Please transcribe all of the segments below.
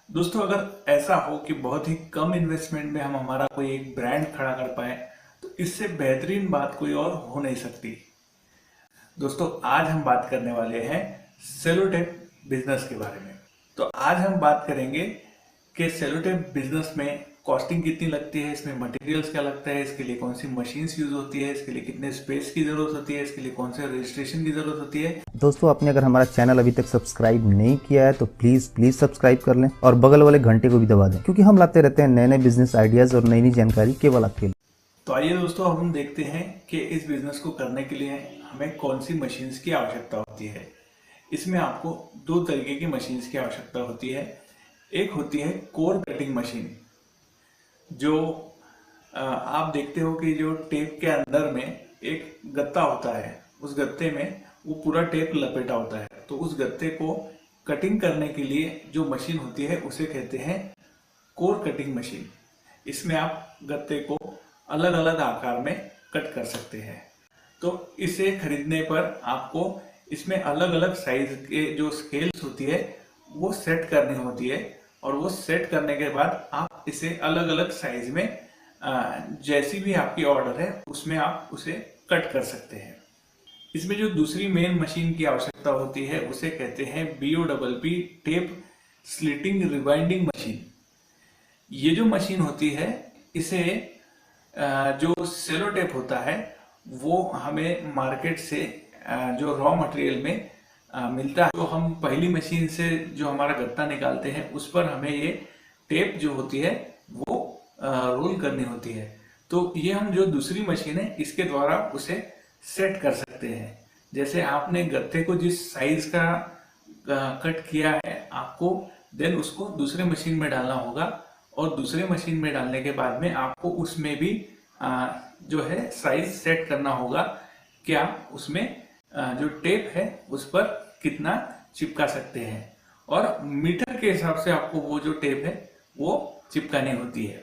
दोस्तों, अगर ऐसा हो कि बहुत ही कम इन्वेस्टमेंट में हम हमारा कोई एक ब्रांड खड़ा कर पाए तो इससे बेहतरीन बात कोई और हो नहीं सकती। दोस्तों, आज हम बात करने वाले हैं सेलोटेप बिजनेस के बारे में। तो आज हम बात करेंगे कि सेलोटेप बिजनेस में कॉस्टिंग कितनी लगती है, इसमें मटेरियल्स क्या लगता है, इसके लिए कौन सी मशीन्स यूज होती है, इसके लिए कितने स्पेस की जरूरत होती है, इसके लिए कौन से रजिस्ट्रेशन की जरूरत होती है। दोस्तों, आपने अगर हमारा चैनल अभी तक सब्सक्राइब नहीं किया है तो प्लीज सब्सक्राइब कर लें और बगल वाले घंटे को भी दबा दें, क्योंकि हम लाते रहते हैं नए नए बिजनेस आइडियाज और नई नई जानकारी केवल आपके लिए। तो आइए दोस्तों, अब हम देखते हैं कि इस बिजनेस को करने के लिए हमें कौन सी मशीन्स की आवश्यकता होती है। इसमें आपको दो तरीके की मशीन्स की आवश्यकता होती है। एक होती है कोर कटिंग मशीन, जो आप देखते हो कि जो टेप के अंदर में एक गत्ता होता है, उस गत्ते में वो पूरा टेप लपेटा होता है। तो उस गत्ते को कटिंग करने के लिए जो मशीन होती है उसे कहते हैं कोर कटिंग मशीन। इसमें आप गत्ते को अलग अलग आकार में कट कर सकते हैं। तो इसे खरीदने पर आपको इसमें अलग अलग साइज के जो स्केल्स होती है वो सेट करनी होती है, और वो सेट करने के बाद आप इसे अलग अलग साइज में जैसी भी आपकी ऑर्डर है उसमें आप उसे कट कर सकते हैं। इसमें जो दूसरी मेन मशीन की आवश्यकता होती है उसे कहते हैं BOPP tape slitting rewinding machine. ये जो मशीन होती है, इसे जो सेलो टेप होता है वो हमें मार्केट से जो रॉ मटेरियल में मिलता है। तो हम पहली मशीन से जो हमारा गत्ता निकालते हैं उस पर हमें ये टेप जो होती है वो रोल करनी होती है। तो ये हम जो दूसरी मशीन है इसके द्वारा उसे सेट कर सकते हैं। जैसे आपने गत्ते को जिस साइज का कट किया है, आपको देन उसको दूसरे मशीन में डालना होगा, और दूसरे मशीन में डालने के बाद में आपको उसमें भी जो है साइज सेट करना होगा कि आप उसमें जो टेप है उस पर कितना चिपका सकते हैं, और मीटर के हिसाब से आपको वो जो टेप है वो चिपकानी होती है।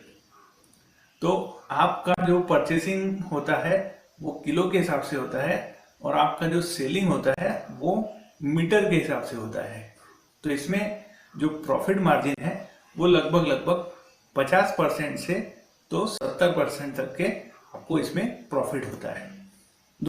तो आपका जो परचेसिंग होता है वो किलो के हिसाब से होता है, और आपका जो सेलिंग होता है वो मीटर के हिसाब से होता है। तो इसमें जो प्रॉफिट मार्जिन है वो लगभग 50% से तो 70% तक के आपको इसमें प्रॉफिट होता है।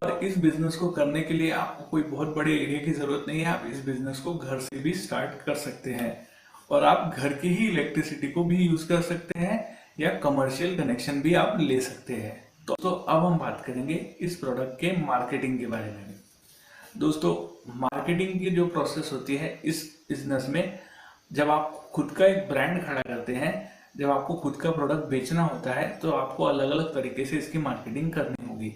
और इस बिजनेस को करने के लिए आपको कोई बहुत बड़े एरिया की जरूरत नहीं है। आप इस बिजनेस को घर से भी स्टार्ट कर सकते हैं, और आप घर की ही इलेक्ट्रिसिटी को भी यूज कर सकते हैं या कमर्शियल कनेक्शन भी आप ले सकते हैं। तो अब हम बात करेंगे इस प्रोडक्ट के मार्केटिंग के बारे में। दोस्तों, मार्केटिंग की जो प्रोसेस होती है इस बिजनेस में, जब आप खुद का एक ब्रांड खड़ा करते हैं, जब आपको खुद का प्रोडक्ट बेचना होता है, तो आपको अलग अलग तरीके से इसकी मार्केटिंग करनी होगी।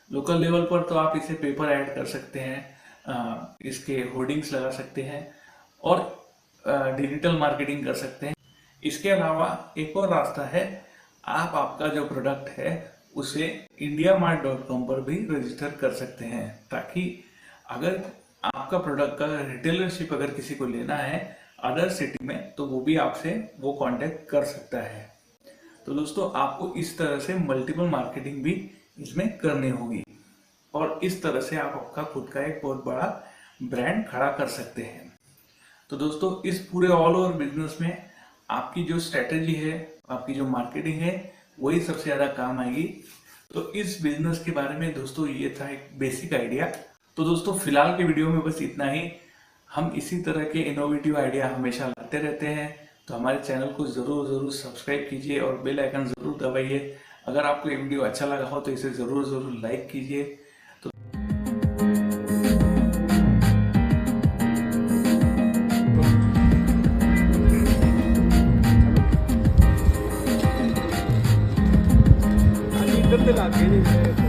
लोकल लेवल पर तो आप इसे पेपर ऐड कर सकते हैं, इसके होर्डिंग्स लगा सकते हैं, और डिजिटल मार्केटिंग कर सकते हैं। इसके अलावा एक और रास्ता है, आप आपका जो प्रोडक्ट है उसे indiamart.com पर भी रजिस्टर कर सकते हैं, ताकि अगर आपका प्रोडक्ट का रिटेलरशिप अगर किसी को लेना है अदर सिटी में, तो वो भी आपसे वो कांटेक्ट कर सकता है। तो दोस्तों, आपको इस तरह से मल्टीपल मार्केटिंग भी इसमें करनी होगी, और इस तरह से आप आपका खुद का एक बहुत बड़ा ब्रांड खड़ा कर सकते हैं। तो दोस्तों, इस पूरे ऑल ओवर बिजनेस में आपकी जो स्ट्रेटेजी है, आपकी जो मार्केटिंग है, वही सबसे ज़्यादा काम आएगी। तो इस बिजनेस के बारे में दोस्तों ये था एक बेसिक आइडिया। तो दोस्तों, फिलहाल के वीडियो में बस इतना ही। हम इसी तरह के इनोवेटिव आइडिया हमेशा लाते रहते हैं, तो हमारे चैनल को ज़रूर सब्सक्राइब कीजिए और बेल आइकन ज़रूर दबाइए। अगर आपको ये वीडियो अच्छा लगा हो तो इसे ज़रूर लाइक कीजिए। तो इधर से लाके